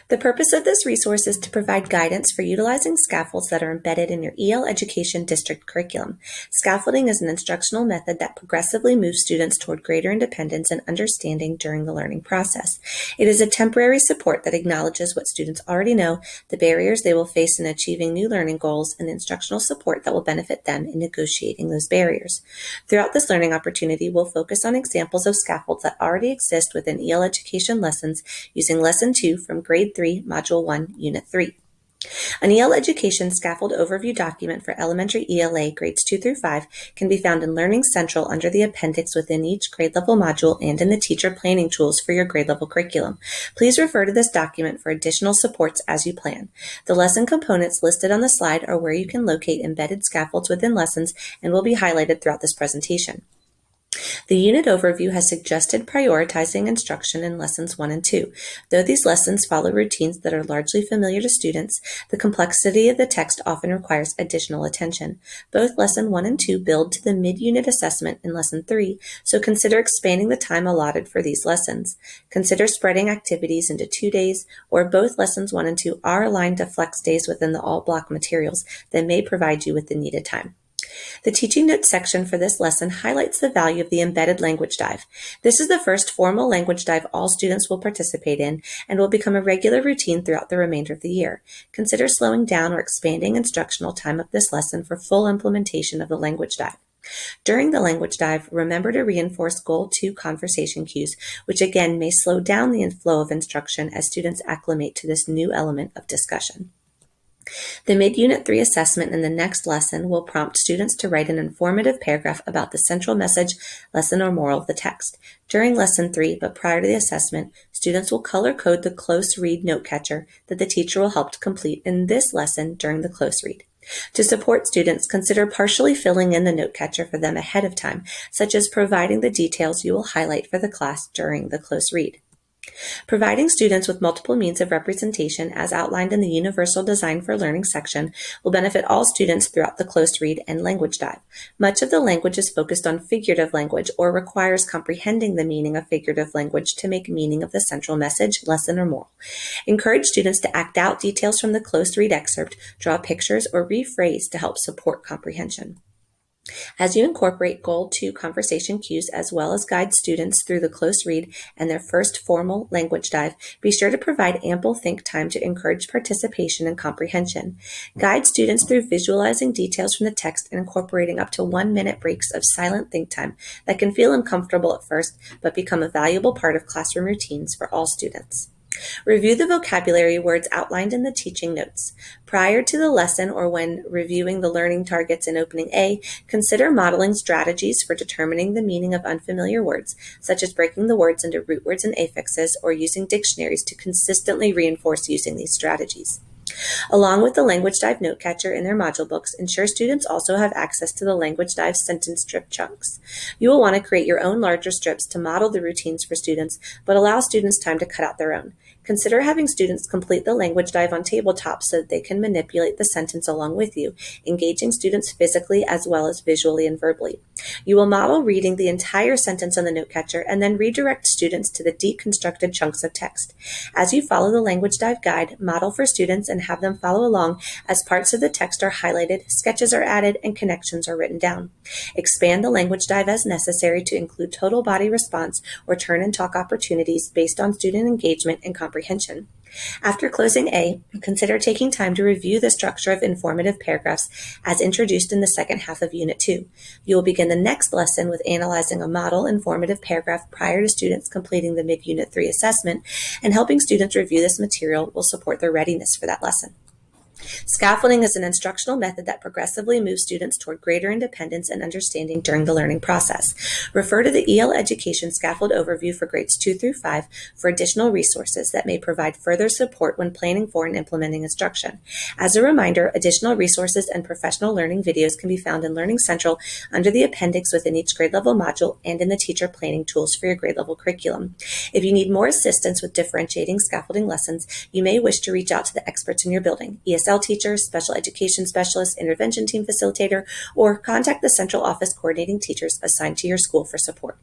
The purpose of this resource is to provide guidance for utilizing scaffolds that are embedded in your EL Education District curriculum. Scaffolding is an instructional method that progressively moves students toward greater independence and understanding during the learning process. It is a temporary support that acknowledges what students already know, the barriers they will face in achieving new learning goals, and the instructional support that will benefit them in negotiating those barriers. Throughout this learning opportunity, we'll focus on examples of scaffolds that already exist within EL Education lessons using Lesson 2 from Grade 3, Module 1, Unit 3. An EL Education Scaffold Overview document for elementary ELA grades 2 through 5 can be found in Learning Central under the appendix within each grade level module and in the teacher planning tools for your grade level curriculum. Please refer to this document for additional supports as you plan. The lesson components listed on the slide are where you can locate embedded scaffolds within lessons and will be highlighted throughout this presentation. The unit overview has suggested prioritizing instruction in Lessons 1 and 2. Though these lessons follow routines that are largely familiar to students, the complexity of the text often requires additional attention. Both Lesson 1 and 2 build to the mid-unit assessment in Lesson 3, so consider expanding the time allotted for these lessons. Consider spreading activities into 2 days, or both Lessons 1 and 2 are aligned to flex days within the all-block materials that may provide you with the needed time. The teaching notes section for this lesson highlights the value of the embedded language dive. This is the first formal language dive all students will participate in and will become a regular routine throughout the remainder of the year. Consider slowing down or expanding instructional time of this lesson for full implementation of the language dive. During the language dive, remember to reinforce Goal 2 conversation cues, which again may slow down the flow of instruction as students acclimate to this new element of discussion. The Mid-Unit 3 assessment in the next lesson will prompt students to write an informative paragraph about the central message, lesson, or moral of the text. During Lesson 3, but prior to the assessment, students will color code the close read note catcher that the teacher will help to complete in this lesson during the close read. To support students, consider partially filling in the note catcher for them ahead of time, such as providing the details you will highlight for the class during the close read. Providing students with multiple means of representation as outlined in the Universal Design for Learning section will benefit all students throughout the close read and language dive. Much of the language is focused on figurative language or requires comprehending the meaning of figurative language to make meaning of the central message, lesson, or moral. Encourage students to act out details from the close read excerpt, draw pictures, or rephrase to help support comprehension. As you incorporate Goal 2 conversation cues as well as guide students through the close read and their first formal language dive, be sure to provide ample think time to encourage participation and comprehension. Guide students through visualizing details from the text and incorporating up to 1-minute breaks of silent think time that can feel uncomfortable at first but become a valuable part of classroom routines for all students. Review the vocabulary words outlined in the teaching notes. Prior to the lesson or when reviewing the learning targets in Opening A, consider modeling strategies for determining the meaning of unfamiliar words, such as breaking the words into root words and affixes or using dictionaries to consistently reinforce using these strategies. Along with the Language Dive note catcher in their module books, ensure students also have access to the Language Dive sentence strip chunks. You will want to create your own larger strips to model the routines for students, but allow students time to cut out their own. Consider having students complete the Language Dive on tabletop so that they can manipulate the sentence along with you, engaging students physically as well as visually and verbally. You will model reading the entire sentence on the note catcher and then redirect students to the deconstructed chunks of text. As you follow the Language Dive guide, model for students and have them follow along as parts of the text are highlighted, sketches are added, and connections are written down. Expand the Language Dive as necessary to include total body response or turn and talk opportunities based on student engagement and comprehension. After closing A, consider taking time to review the structure of informative paragraphs as introduced in the second half of Unit 2. You will begin the next lesson with analyzing a model informative paragraph prior to students completing the Mid-Unit 3 assessment, and helping students review this material will support their readiness for that lesson. Scaffolding is an instructional method that progressively moves students toward greater independence and understanding during the learning process. Refer to the EL Education Scaffold Overview for grades 2 through 5 for additional resources that may provide further support when planning for and implementing instruction. As a reminder, additional resources and professional learning videos can be found in Learning Central under the appendix within each grade level module and in the teacher planning tools for your grade level curriculum. If you need more assistance with differentiating scaffolding lessons, you may wish to reach out to the experts in your building, ESL teachers, special education specialists, intervention team facilitator, or contact the central office coordinating teachers assigned to your school for support.